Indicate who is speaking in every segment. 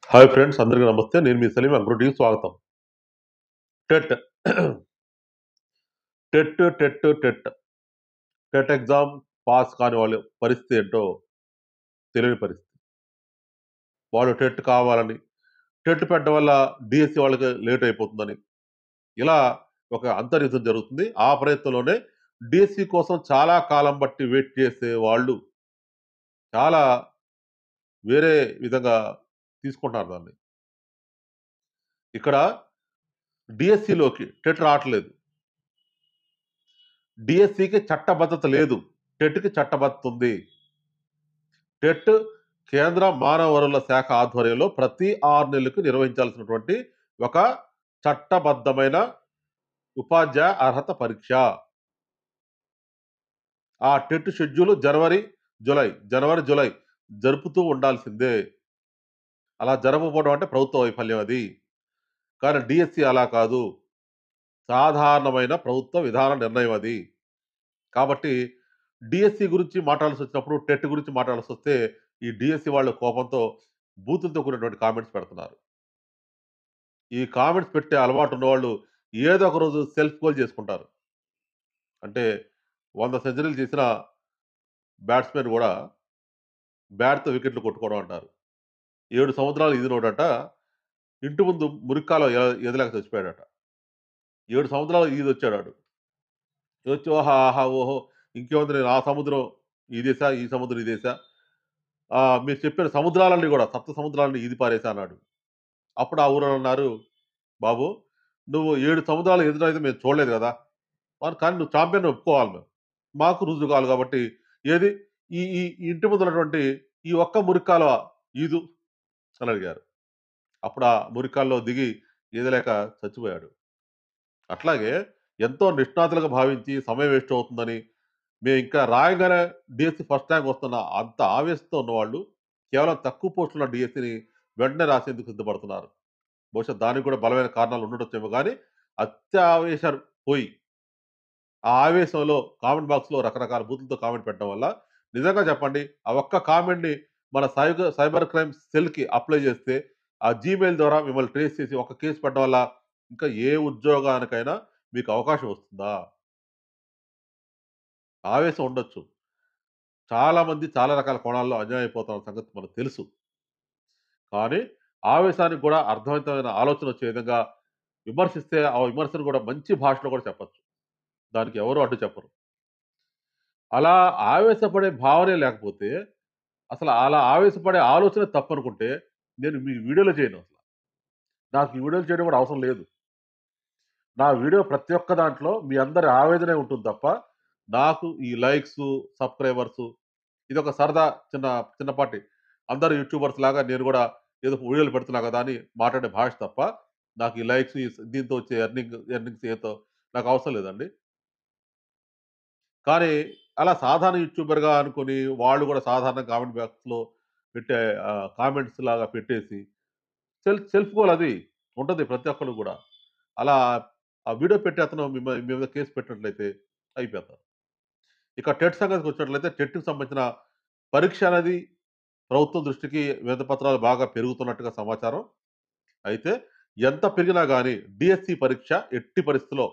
Speaker 1: Hi friends, అందరికీ నమస్తే. నేను మీ సలీం. అగ్రోటీకి స్వాగతం. TET TET TET TET TET exam pass కాని వాళ్ళ పరిస్థితి ఏంటో తెలియని పరిస్థితి. వాళ్ళు టెట్ కావాలని, టెట్ పెట్టడం వల్ల డిఎస్సి వాళ్ళకి లేట్ అయిపోతుందని, ఇలా ఒక అంతర్యుద్ధం జరుగుతుంది. ఆ ప్రయత్నంలోనే డిఎస్సి కోసం చాలా కాలం బట్టి వెయిట్ చేసే వాళ్ళు చాలా వేరే విధంగా తీసుకుంటున్నారు దాన్ని. ఇక్కడ డిఎస్సిలోకి టెట్ రావట్లేదు. డిఎస్సికి చట్టబద్ధత లేదు. టెట్‌కి చట్టబద్ధత ఉంది. టెట్ కేంద్ర మానవ వనరుల శాఖ ఆధ్వర్యంలో ప్రతి 6 నెలలకు నిర్వహించాల్సినటువంటి ఒక చట్టబద్ధమైన ఉపాధ్యాయ అర్హత పరీక్ష. ఆ టెట్ షెడ్యూల్ జనవరి, జూలై జరుపుతూ ఉండాల్సిందే. అలా జరపకపోవడం అంటే ప్రభుత్వ వైఫల్యం అది. కానీ డిఎస్సి అలా కాదు. సాధారణమైన ప్రభుత్వ విధాన నిర్ణయం అది. కాబట్టి డిఎస్సి గురించి మాట్లాడాల్సొచ్చినప్పుడు, టెట్ గురించి మాట్లాడాల్సొస్తే ఈ డిఎస్సి వాళ్ళు కోపంతో బూతులతో కూడినటువంటి కామెంట్స్ పెడుతున్నారు. ఈ కామెంట్స్ పెట్టే అలవాటు ఉన్నవాళ్ళు ఏదో ఒక రోజు సెల్ఫ్ గోల్ చేసుకుంటారు. అంటే 100 సెంచరీలు చేసిన బ్యాట్స్‌మెన్ గూడా బ్యాట్‌తో వికెట్లు కొట్టుకోవడం అంటారు. 7 సముద్రాలు ఈదినోడట ఇంటి ముందు మురిక్కాలువ ఈదలేక చచ్చిపోయాడట. 7 సముద్రాలు ఈదొచ్చాడాడు. ఈదొచ్చి ఓహా! ఆహా! ఓహో! ఇంకేముంది, నేను ఆ సముద్రం ఈదేశా, ఈ సముద్రం ఈదేశా. మీరు చెప్పిన సముద్రాలన్నీ గూడా, సప్త సముద్రాలన్నీ ఈది పారేశా అన్నాడు. అప్పుడు ఆ ఊరోళ్ళన్నారు, బాబు, నువ్వు 7 సముద్రాలు ఈదడం అయితే మేము చూడలేదు గదా! కానీ నువ్వు చాంపియన్ ఒప్పుకోవాలి మేము. మాకు రుజువు కావాలి కాబట్టి ఏది ఈ ఇంటి ముందున్నటువంటి ఈ ఒక్క మురిక్కాలువ ఈదు అని అడిగారు. అప్పుడు ఆ మురికాల్లో దిగి ఈదలేక చచ్చిపోయాడు. అట్లాగే ఎంతో నిష్ణాతులుగా భావించి సమయం వేస్ట్ అవుతుందని, మేము ఇంకా రాయంగానే డిఎస్సి ఫస్ట్ ర్యాంక్ వస్తున్న అంత ఆవేశంతో ఉన్నవాళ్ళు కేవలం తక్కువ పోస్టులున్న డిఎస్సిని వెంటనే రాసేందుకు సిద్ధపడుతున్నారు. బహుశా దానికి కూడా బలమైన కారణాలు ఉండొచ్చేమో గానీ, అత్యావేశాలు పోయి ఆ ఆవేశంలో కామెంట్ బాక్స్‌లో రకరకాల బూతులతో కామెంట్ పెట్టడం వల్ల, నిజంగా చెప్పండి, ఆ ఒక్క కామెంట్‌ని మన సైబర్ క్రైమ్ సెల్‌కి అప్లై చేస్తే, ఆ జీమెయిల్ ద్వారా మిమ్మల్ని ట్రేస్ చేసి ఒక కేస్ పెట్టడం వల్ల ఇంకా ఏ ఉద్యోగానికైనా మీకు అవకాశం వస్తుందా? ఆవేశం ఉండొచ్చు. చాలా మంది చాలా రకాల కోణాల్లో అన్యాయం అయిపోతున్న సంగతి మనకు తెలుసు. కానీ ఆవేశానికి కూడా అర్థవంతమైన ఆలోచన వచ్చే విధంగా విమర్శిస్తే, ఆ విమర్శను కూడా మంచి భాషలో కూడా చెప్పొచ్చు. దానికి ఎవరు అడ్డు చెప్పరు. అలా ఆవేశపడే భావనే లేకపోతే, అసలు అలా ఆవేశపడే ఆలోచన తప్పనుకుంటే, నేను మీ వీడియోలో చేయనసల. నాకు ఈ వీడియోలు చేయడం కూడా అవసరం లేదు. నా వీడియో ప్రతి ఒక్క దాంట్లో మీ అందరి ఆవేదనే ఉంటుంది తప్ప, నాకు ఈ లైక్సు, సబ్‌స్క్రైబర్సు ఇదొక సరదా చిన్న చిన్నపాటి అందరు యూట్యూబర్స్ లాగా నేను గూడా ఏదో వీడియోలు పెడుతున్నా గదా అని మాట్లాడే భాష తప్ప, నాకు ఈ లైక్స్ దీంతో వచ్చే ఎర్నింగ్స్ ఏతో నాకు అవసరం లేదండి. కానీ అలా సాధారణ యూట్యూబర్‌గా అనుకోని, వాళ్ళు గూడా సాధారణ కామెంట్ బాక్స్‌లో పెట్టే కామెంట్స్ లాగా పెట్టేసి, సెల్ఫ్ గోల్ అది. ఉంటది ప్రతి ఒక్కళ్ళు గూడా. అలా ఆ వీడియో పెట్టే అతను మీ మీద కేస్ పెట్టినట్లయితే అయిపోతారు. ఇక టెట్ సంగతికొచ్చినట్లయితే, టెట్‌కి సంబంధించిన పరీక్ష అనేది ప్రభుత్వం దృష్టికి వినతిపత్రాలు బాగా పెరుగుతున్నట్టుగా సమాచారం. అయితే ఎంత పెరిగినా గాని డీఎస్సీ పరీక్ష ఎట్టి పరిస్థితిలో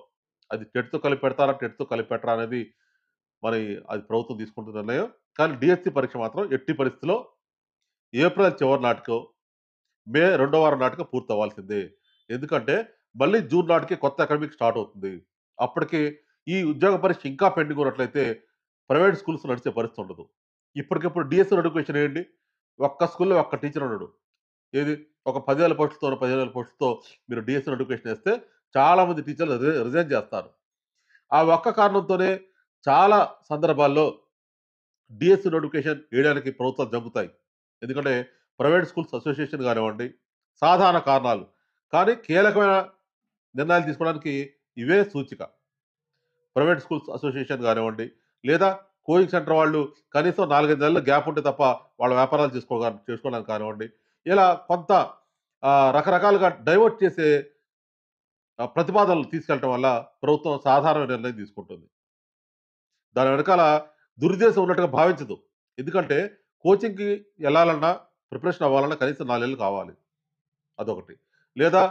Speaker 1: అది టెట్‌తో కలిపి పెడతారా? టెట్‌తో కలిపి పెట్టరా? అనేది మరి అది ప్రభుత్వం తీసుకుంటున్న నిర్ణయం. కానీ డీఎస్సీ పరీక్ష మాత్రం ఎట్టి పరిస్థితిలో ఏప్రిల్ చివరి నాటికో, మే రెండో వారం నాటికో పూర్తవ్వాల్సిందే. ఎందుకంటే మళ్ళీ జూన్ నాటికి కొత్త అకాడమిక్ స్టార్ట్ అవుతుంది. అప్పటికి ఈ ఉద్యోగ పరీక్ష ఇంకా పెండింగ్ ఉన్నట్లయితే ప్రైవేట్ స్కూల్స్ నడిచే పరిస్థితి ఉండదు. ఇప్పటికిప్పుడు డీఎస్సీ నోటిఫికేషన్ ఏయండి. ఒక్క స్కూల్‌లో ఒక్క టీచర్ ఉండడు. ఏది ఒక 10,000 పోస్టులతోనో, 15,000 పోస్టులతో మీరు డీఎస్సీ నోటిఫికేషన్ ఏస్తే చాలా మంది టీచర్లు రిజైన్ చేస్తారు. ఆ ఒక్క కారణంతోనే చాలా సందర్భాల్లో డీఎస్సీ నోటిఫికేషన్ ఏయడానికి ప్రభుత్వాలు జంకుతాయి. ఎందుకంటే ప్రైవేట్ స్కూల్స్ అసోసియేషన్ గానివ్వండి, సాధారణ కారణాలు. కానీ కీలకమైన నిర్ణయాలు తీసుకోవడానికి ఇవే సూచిక. ప్రైవేట్ స్కూల్స్ అసోసియేషన్ గానివ్వండి, లేదా కోచింగ్ సెంటర్ వాళ్ళు కనీసం 4, 5 నెలలు గ్యాప్ ఉంటే తప్ప వాళ్ళ వ్యాపారాలు చేసుకోవడానికి కానివ్వండి, ఇలా కొంత రకరకాలుగా డైవర్ట్ చేసే ప్రతిపాదనలు తీసుకెళ్ళటం వల్ల ప్రభుత్వం సాధారణ నిర్ణయం తీసుకుంటుంది. దాని వెనకాల దురుద్దేశం ఉన్నట్టుగా భావించదు. ఎందుకంటే కోచింగ్‌కి ఎళ్ళాలన్నా, ప్రిపరేషన్ అవ్వాలన్నా కనీసం 4 నెలలు కావాలి. అదొకటి. లేదా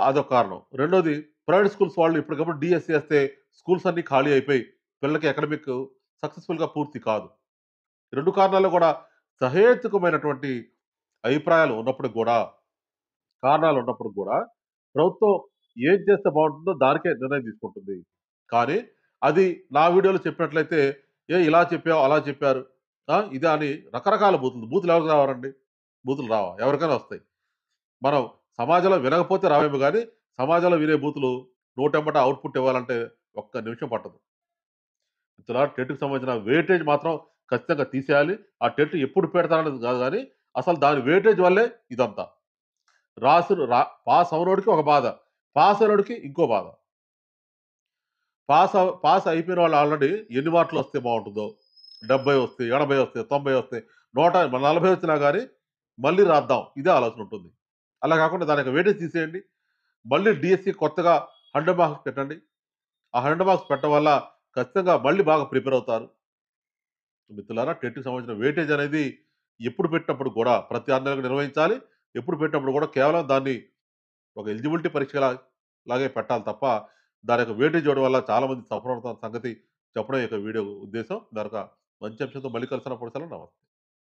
Speaker 1: అదొక కారణం. రెండోది ప్రైవేట్ స్కూల్స్ వాళ్ళు ఇప్పటికప్పుడు డీఎస్సీ ఏస్తే స్కూల్స్ అన్నీ ఖాళీ అయిపోయి పిల్లలకి అకాడమిక్ సక్సెస్‌ఫుల్‌గా పూర్తి కాదు. 2 కారణాల్లో కూడా సహేతుకమైనటువంటి అభిప్రాయాలు ఉన్నప్పటికి గూడా, కారణాలున్నప్పటికి గూడా ప్రభుత్వం ఏం చేస్తే బావుంటుందో దానికే నిర్ణయం తీసుకుంటుంది. కానీ అది నా వీడియోలో చెప్పినట్లయితే, ఇలా చెప్పావు, అలా చెప్పారు. ఇదా అని రకరకాల బూతులు. బూతులు ఎవరికి రావరండి? బూతులు రావా? ఎవరికైనా వస్తాయి. మనం సమాజంలో వినకపోతే రావేమో గానీ, సమాజంలో వినే బూతులు నోటెమ్మట ఔట్‌పుట్ ఇవ్వాలంటే ఒక్క నిమిషం పట్టదు. మిత్రులారా టెట్‌కి సంబంధించిన వెయిటేజ్ మాత్రం ఖచ్చితంగా తీసేయాలి. ఆ టెట్ ఎప్పుడు పెడతారనేది కాదు గానీ, అసలు దాని వెయిటేజ్ వల్లే ఇదంతా. పాస్ అవ్వనోడికి ఒక బాధ. పాస్ అయినోడికి ఇంకో బాధ. పాస్ అయిపోయిన వాళ్ళు ఆల్రెడీ ఎన్ని మార్కులొస్తే బావుంటుందో. 70 వస్తాయి, 80 వస్తాయి, 90 వస్తాయి. 40 వచ్చినా గానీ మళ్ళీ రాద్దాం. ఇదే ఆలోచన ఉంటుంది. అలా కాకుండా దానికి వెయిటేజ్ తీసేయండి. మళ్ళీ డీఎస్సీ కొత్తగా 100 మార్క్స్ పెట్టండి. ఆ 100 మార్క్స్ పెట్టడం వల్ల ఖచ్చితంగా మళ్ళీ బాగా ప్రిపేర్ అవుతారు. మిత్రులారా టెట్‌కి సంబంధించిన వెయిటేజ్ అనేది ఎప్పుడు పెట్టినప్పుడు కూడా ప్రతి 6 నెలలకు నిర్వహించాలి. ఎప్పుడు పెట్టినప్పుడు కూడా కేవలం దాన్ని ఒక ఎలిజిబిలిటీ పరీక్షలా లాగే పెట్టాలి తప్ప, దాని యొక్క వెయిటేజ్ ఇవ్వడం వల్ల చాలా మంది సఫర్ అవుతున్న సంగతి చెప్పడం ఈ యొక్క వీడియో ఉద్దేశ్యం. మరొక మంచి అంశంతో మళ్ళీ కలిసినప్పుడు సెలవు. నమస్తే.